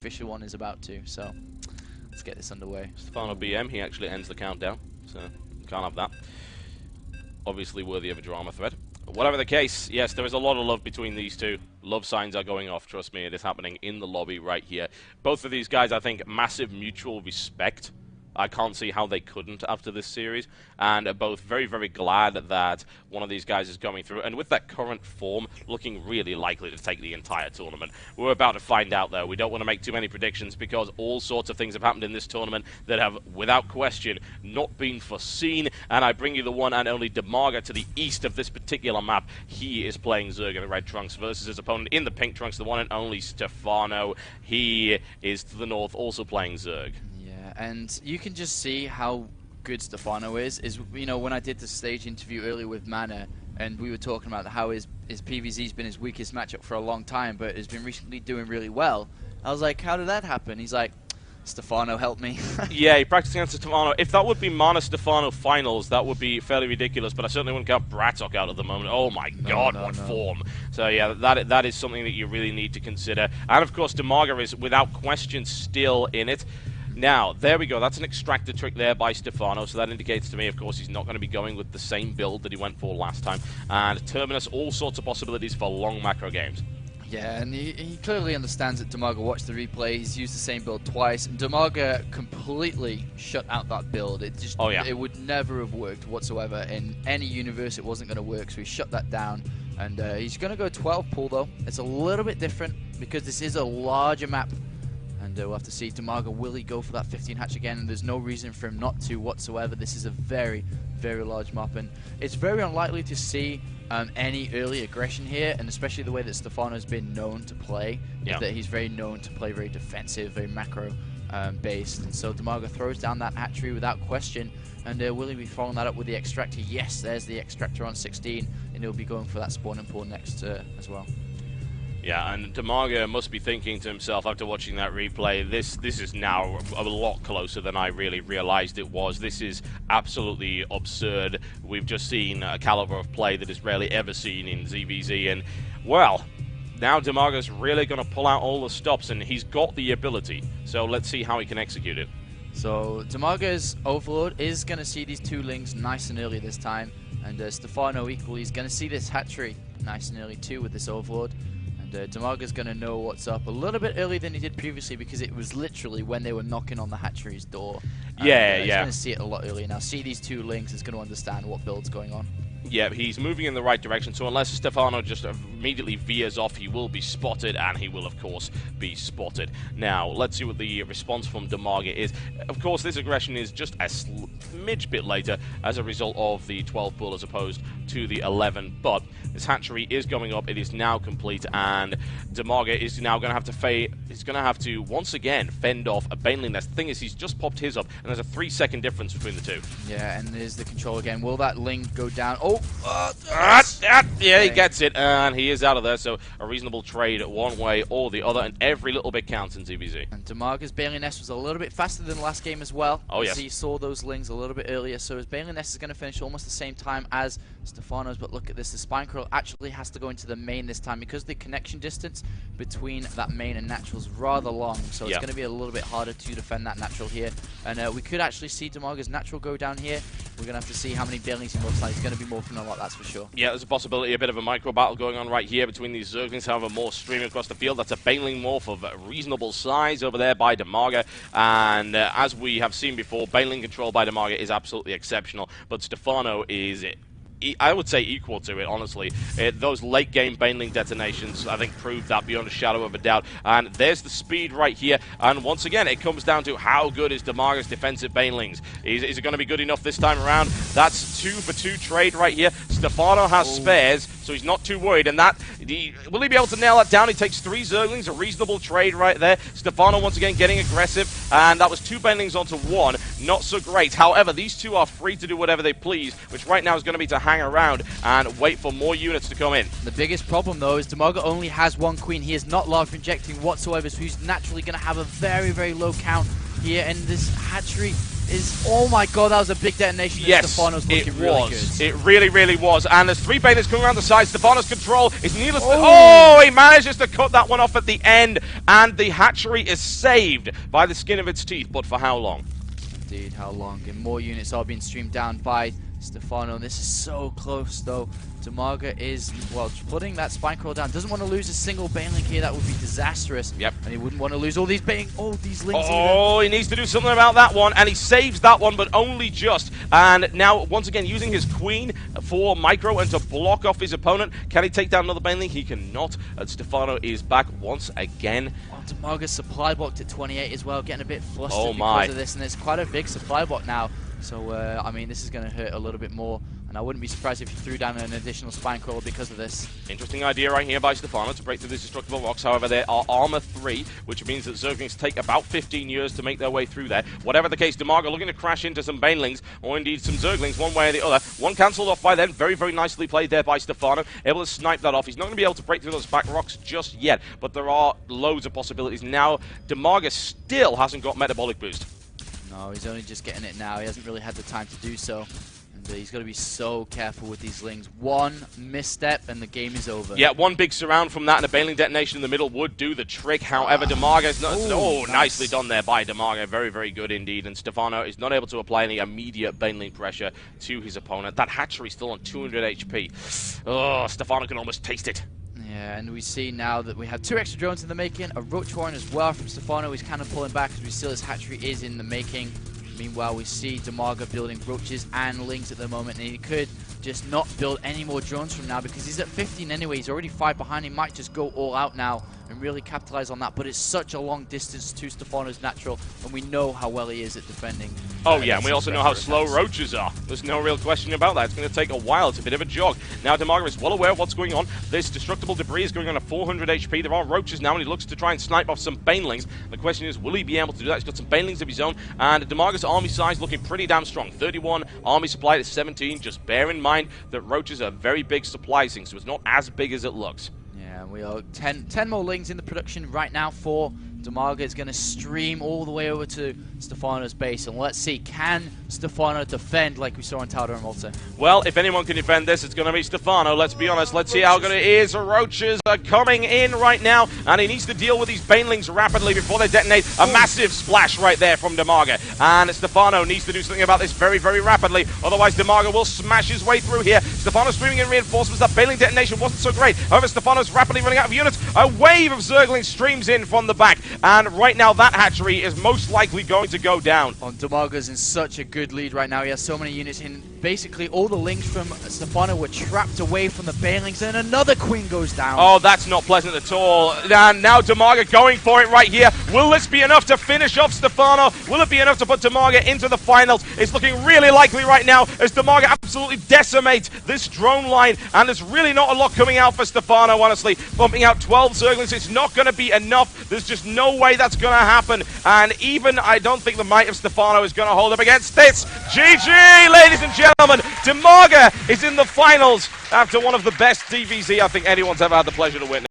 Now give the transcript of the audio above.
official one is about to. So let's get this underway. Stephano BM, he actually ends the countdown, so can't have that. Obviously worthy of a drama thread. Whatever the case, yes, there is a lot of love between these two. Love signs are going off, trust me, it is happening in the lobby right here. Both of these guys, I think, massive mutual respect. I can't see how they couldn't after this series, and are both very, very glad that one of these guys is going through, and with that current form, looking really likely to take the entire tournament. We're about to find out, though. We don't want to make too many predictions, because all sorts of things have happened in this tournament that have, without question, not been foreseen, and I bring you the one and only DIMAGA to the east of this particular map. He is playing Zerg in the red trunks versus his opponent in the pink trunks, the one and only Stephano. He is to the north, also playing Zerg. And you can just see how good Stephano is, you know, when I did the stage interview earlier with Mana, and we were talking about how his PvZ's been his weakest matchup for a long time, but has been recently doing really well. I was like, how did that happen? He's like, Stephano helped me. Yeah, he practiced against Stephano. If that would be Mana Stephano finals, that would be fairly ridiculous, but I certainly wouldn't count Bratok out at the moment. Oh my god, what form. So yeah, that is something that you really need to consider. And of course, DIMAGA is without question still in it. Now, there we go. That's an extractor trick there by Stephano, so that indicates to me, of course, he's not going to be going with the same build that he went for last time. And Terminus, all sorts of possibilities for long macro games. Yeah, and he clearly understands that DIMAGA watched the replay. He's used the same build twice, and DIMAGA completely shut out that build. It just, it would never have worked whatsoever in any universe. It wasn't going to work, so he shut that down. And he's going to go 12 pool though. It's a little bit different because this is a larger map. And we'll have to see DIMAGA, will he go for that 15 hatch again? And there's no reason for him not to whatsoever. This is a very, very large map, and it's very unlikely to see any early aggression here, and especially the way that Stephano's been known to play, that he's very known to play very defensive, very macro based. And so DIMAGA throws down that hatchery without question, and will he be following that up with the extractor? Yes, there's the extractor on 16, and he'll be going for that spawning pool next as well. Yeah, and DIMAGA must be thinking to himself after watching that replay, this is now a lot closer than I really realized it was. This is absolutely absurd. We've just seen a caliber of play that is rarely ever seen in ZVZ, and, well, now DIMAGA's really going to pull out all the stops, and he's got the ability, so let's see how he can execute it. So DIMAGA's Overlord is going to see these two lings nice and early this time, and Stephano equally is going to see this hatchery nice and early too with this Overlord. DIMAGA's going to know what's up a little bit earlier than he did previously, because it was literally when they were knocking on the hatchery's door. He's going to see it a lot earlier now. See these two links, is going to understand what build's going on. Yeah, he's moving in the right direction, so unless Stephano just immediately veers off, he will be spotted, and he will, of course, be spotted. Now, let's see what the response from DIMAGA is. Of course, this aggression is just a smidge bit later as a result of the 12 pool as opposed to the 11, but this hatchery is going up. It is now complete, and DIMAGA is now going to have to he's going to have to, once again, fend off a Baneling nest. The thing is, he's just popped his up, and there's a 3-second difference between the two. Yeah, and there's the control again. Will that ling go down? Oh! Yeah, he gets it, and he is out of there, so a reasonable trade one way or the other, and every little bit counts in ZVZ. And DIMAGA's Baneling Nest was a little bit faster than the last game as well. Oh, yes. So he saw those lings a little bit earlier, so his Baneling Nest is going to finish almost the same time as Stephano's, but look at this, the Spine Curl actually has to go into the main this time, because the connection distance between that main and natural is rather long, so it's going to be a little bit harder to defend that natural here. And we could actually see DIMAGA's natural go down here. We're going to have to see how many Banelings he morphs. He's going to be morphing a lot, that's for sure. Yeah, there's a possibility, a bit of a micro battle going on right here between these Zerglings. However, more streaming across the field. That's a Baneling morph of reasonable size over there by DIMAGA. And as we have seen before, Baneling control by DIMAGA is absolutely exceptional. But Stephano is, I would say, equal to it, honestly. Those late-game Baneling detonations, I think, proved that beyond a shadow of a doubt. And there's the speed right here. And once again, it comes down to how good is DIMAGA's defensive Banelings. Is it going to be good enough this time around? That's 2-for-2 trade right here. Stephano has spares, so he's not too worried. And will he be able to nail that down? He takes 3 Zerglings, a reasonable trade right there. Stephano, once again, getting aggressive. And that was 2 Banelings onto 1. Not so great. However, these two are free to do whatever they please, which right now is going to be to hang around and wait for more units to come in. The biggest problem, though, is DIMAGA only has 1 queen. He is not large injecting whatsoever, so he's naturally going to have a very, very low count here. And this hatchery is... Oh my god, that was a big detonation. Yes, Stephano's looking really good. It really, really was. And there's 3 Banelings coming around the side. Stephano's control is needless. Oh, he manages to cut that one off at the end. And the hatchery is saved by the skin of its teeth. But for how long? Indeed, how long? And more units are being streamed down by Stephano. This is so close, though. DIMAGA is, well, putting that spine crawl down. Doesn't want to lose a single Baneling here. That would be disastrous. Yep. And he wouldn't want to lose all these lings. Oh, he needs to do something about that one. And he saves that one, but only just. And now, once again, using his queen for micro and to block off his opponent. Can he take down another Baneling? He cannot. And Stephano is back once again. Oh, DIMAGA's supply blocked at 28 as well. Getting a bit flustered because of this. And it's quite a big supply block now. So, I mean, this is going to hurt a little bit more. And I wouldn't be surprised if he threw down an additional spine crawler because of this. Interesting idea right here by Stephano to break through these destructible rocks. However, there are armor 3, which means that Zerglings take about 15 years to make their way through there. Whatever the case, DIMAGA looking to crash into some Banelings, or indeed some Zerglings, one way or the other. One cancelled off by them. Very, very nicely played there by Stephano. Able to snipe that off. He's not going to be able to break through those back rocks just yet, but there are loads of possibilities. Now, DIMAGA still hasn't got metabolic boost. No, he's only just getting it now. He hasn't really had the time to do so. And he's got to be so careful with these lings. One misstep and the game is over. Yeah, one big surround from that and a Baneling detonation in the middle would do the trick. However, DIMAGA is not... Oh, nicely done there by DIMAGA. Very, very good indeed. And Stephano is not able to apply any immediate Baneling pressure to his opponent. That hatchery still on 200 HP. Oh, Stephano can almost taste it. Yeah, and we see now that we have 2 extra drones in the making. A Roach Warren as well from Stephano. He's kind of pulling back as we see his hatchery is in the making. Meanwhile, we see DIMAGA building roaches and lings at the moment, and he could just not build any more drones from now because he's at 15 anyway. He's already 5 behind. He might just go all out now and really capitalize on that, but it's such a long distance to Stephano's natural, and we know how well he is at defending. Oh yeah, and we also know how slow roaches are. There's no real question about that. It's going to take a while. It's a bit of a jog. Now DIMAGA is well aware of what's going on. This destructible debris is going on at 400 HP. There are roaches now, and he looks to try and snipe off some Banelings. The question is, will he be able to do that? He's got some Banelings of his own, and DIMAGA's army size looking pretty damn strong. 31, army supply to 17. Just bear in mind that roaches are very big supply things, so it's not as big as it looks. Yeah, we are 10 more lings in the production right now for DIMAGA. Is going to stream all the way over to Stephano's base, and let's see, can Stephano defend like we saw in Tal'Dorei and Malta? Well, if anyone can defend this, it's going to be Stephano. Let's be honest. Let's see how good it is. Roaches are coming in right now, and he needs to deal with these Banelings rapidly before they detonate. A massive splash right there from DIMAGA, and Stephano needs to do something about this very, very rapidly. Otherwise, DIMAGA will smash his way through here. Stephano streaming in reinforcements. That Baneling detonation wasn't so great. However, Stephano's rapidly running out of units. A wave of Zerglings streams in from the back, and right now that hatchery is most likely going to go down. DIMAGA's in such a good lead right now. He has so many units in. Basically, all the lings from Stephano were trapped away from the Banelings, and another queen goes down. Oh, that's not pleasant at all. And now DIMAGA going for it right here. Will this be enough to finish off Stephano? Will it be enough to put DIMAGA into the finals? It's looking really likely right now as DIMAGA absolutely decimates this drone line, and there's really not a lot coming out for Stephano, honestly. Bumping out 12 Zerglings, it's not going to be enough. There's just no way that's going to happen, and even I don't think the might of Stephano is going to hold up against this. GG, ladies and gentlemen. DIMAGA is in the finals after one of the best DVZ I think anyone's ever had the pleasure to witness.